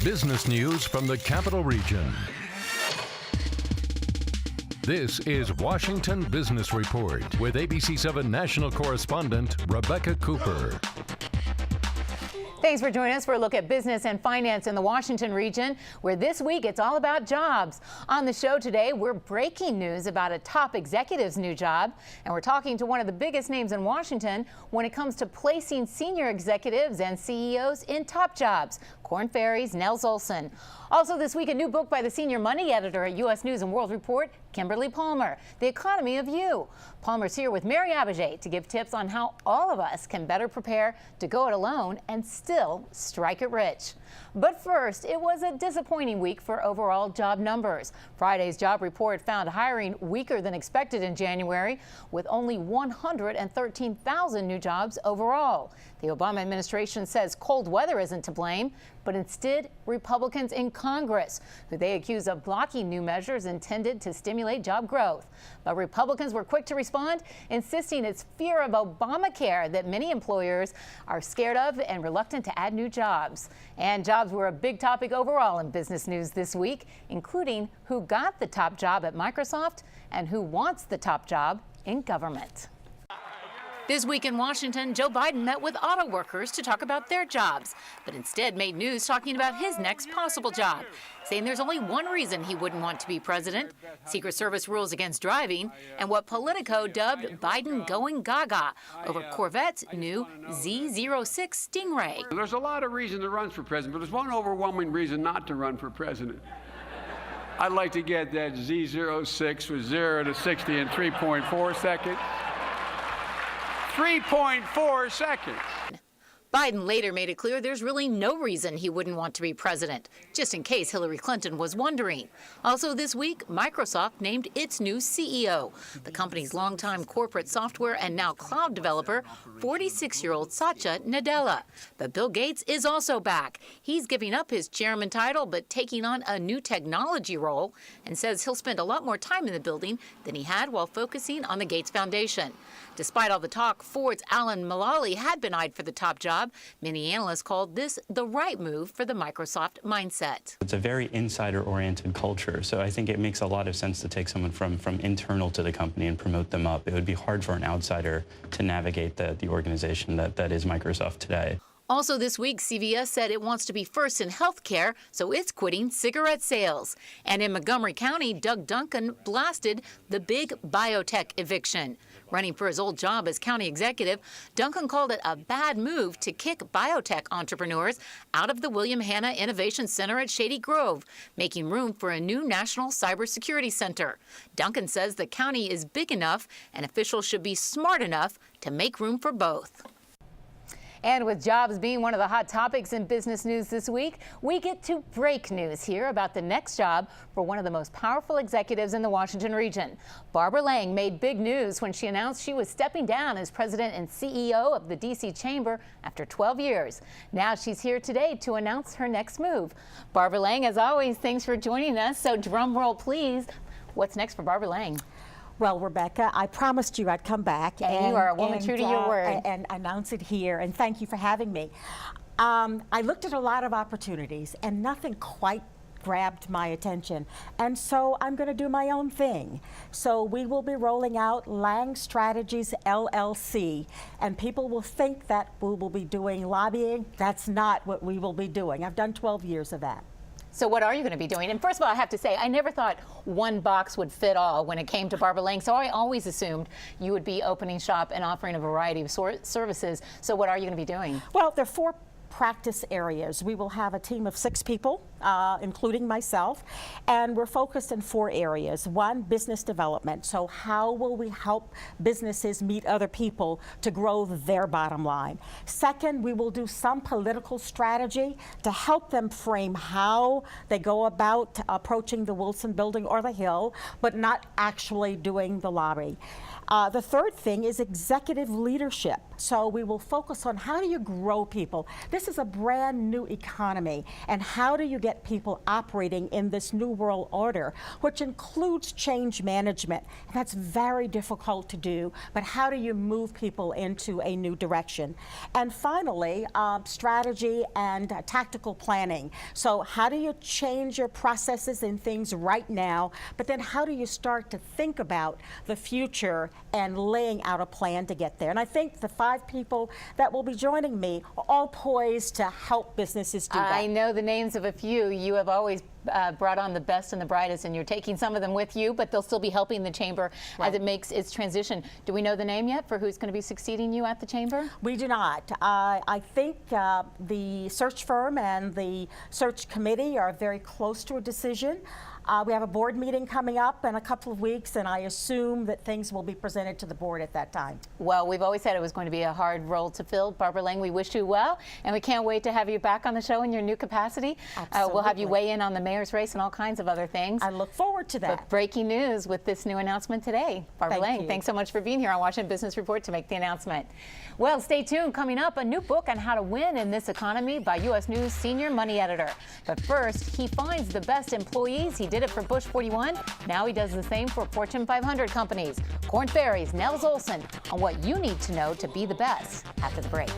business news from the Capital Region. This is Washington Business Report with ABC7 national correspondent Rebecca Cooper. Thanks for joining us for a look at business and finance in the Washington region, where this week it's all about jobs. On the show today, we're breaking news about a top executive's new job, and we're talking to one of the biggest names in Washington when it comes to placing senior executives and CEOs in top jobs, Korn Ferry's Nels Olson. Also this week, a new book by the senior money editor at U.S. News and World Report, Kimberly Palmer, The Economy of You. Palmer's here with Mary Abbajay to give tips on how all of us can better prepare to go it alone and still strike it rich. But first, it was a disappointing week for overall job numbers. Friday's job report found hiring weaker than expected in January, with only 113,000 new jobs overall. The Obama administration says cold weather isn't to blame, but instead Republicans in Congress, who they accuse of blocking new measures intended to stimulate job growth. But Republicans were quick to respond, insisting it's fear of Obamacare that many employers are scared of and reluctant to add new jobs. And jobs were a big topic overall in business news this week, including who got the top job at Microsoft and who wants the top job in government. This week in Washington, Joe Biden met with auto workers to talk about their jobs, but instead made news talking about his next possible job, saying there's only one reason he wouldn't want to be president: Secret Service rules against driving, and what Politico dubbed Biden going gaga over Corvette's new Z06 Stingray. There's a lot of reasons to run for president, but there's one overwhelming reason not to run for president. I'd like to get that Z06 with 0 to 60 in 3.4 seconds. 3.4 seconds. Biden later made it clear there's really no reason he wouldn't want to be president, just in case Hillary Clinton was wondering. Also this week, Microsoft named its new CEO. The company's longtime corporate software and now cloud developer, 46-year-old Satya Nadella. But Bill Gates is also back. He's giving up his chairman title but taking on a new technology role, and says he'll spend a lot more time in the building than he had while focusing on the Gates Foundation. Despite all the talk, Ford's Alan Mulally had been eyed for the top job. Many analysts called this the right move for the Microsoft mindset. It's a very insider-oriented culture, so I think it makes a lot of sense to take someone from internal to the company and promote them up. It would be hard for an outsider to navigate the organization that is Microsoft today. Also this week, CVS said it wants to be first in healthcare, so it's quitting cigarette sales. And in Montgomery County, Doug Duncan blasted the big biotech eviction. Running for his old job as county executive, Duncan called it a bad move to kick biotech entrepreneurs out of the William Hanna Innovation Center at Shady Grove, making room for a new national cybersecurity center. Duncan says the county is big enough and officials should be smart enough to make room for both. And with jobs being one of the hot topics in business news this week, we get to break news here about the next job for one of the most powerful executives in the Washington region. Barbara Lang made big news when she announced she was stepping down as president and CEO of the D.C. Chamber after 12 years. Now she's here today to announce her next move. Barbara Lang, as always, thanks for joining us. So drum roll, please. What's next for Barbara Lang? Well, Rebecca, I promised you I'd come back. And you are a woman true to your word. And announce it here, and thank you for having me. I looked at a lot of opportunities, and nothing quite grabbed my attention, and so I'm going to do my own thing. So we will be rolling out Lang Strategies LLC, and people will think that we will be doing lobbying. That's not what we will be doing. I've done 12 years of that. So what are you going to be doing? And first of all, I have to say, I never thought one box would fit all when it came to Barbara Lang. So I always assumed you would be opening shop and offering a variety of services. So what are you going to be doing? Well, there are 4 practice areas. We will have a team of 6 people, including myself, and we're focused in 4 areas. 1, business development. So how will we help businesses meet other people to grow their bottom line? 2nd, we will do some political strategy to help them frame how they go about approaching the Wilson Building or the Hill, but not actually doing the lobby. The third thing is executive leadership. So we will focus on how do you grow people. This is a brand new economy, and how do you get people operating in this new world order, which includes change management. And that's very difficult to do, but how do you move people into a new direction? And finally, strategy and tactical planning. So how do you change your processes and things right now, but then how do you start to think about the future and laying out a plan to get there? And I think the 5 people that will be joining me are all poised to help businesses do that. I know the names of a few. You have always brought on the best and the brightest, and you're taking some of them with you, but they'll still be helping the chamber as it makes its transition. Do we know the name yet for who's going to be succeeding you at the chamber? We do not. I think the search firm and the search committee are very close to a decision. We have a board meeting coming up in a couple of weeks, and I assume that things will be presented to the board at that time. Well, we've always said it was going to be a hard role to fill. Barbara Lang, we wish you well, and we can't wait to have you back on the show in your new capacity. We'll have you weigh in on the mayor's race and all kinds of other things. I look forward to that. But breaking news with this new announcement today. Barbara Lang, thanks so much for being here on Washington Business Report to make the announcement. Well, stay tuned. Coming up, a new book on how to win in this economy by U.S. News senior money editor. But first, he finds the best employees. He did it for Bush 41. Now he does the same for Fortune 500 companies. Korn Ferry's Nels Olson on what you need to know to be the best after the break.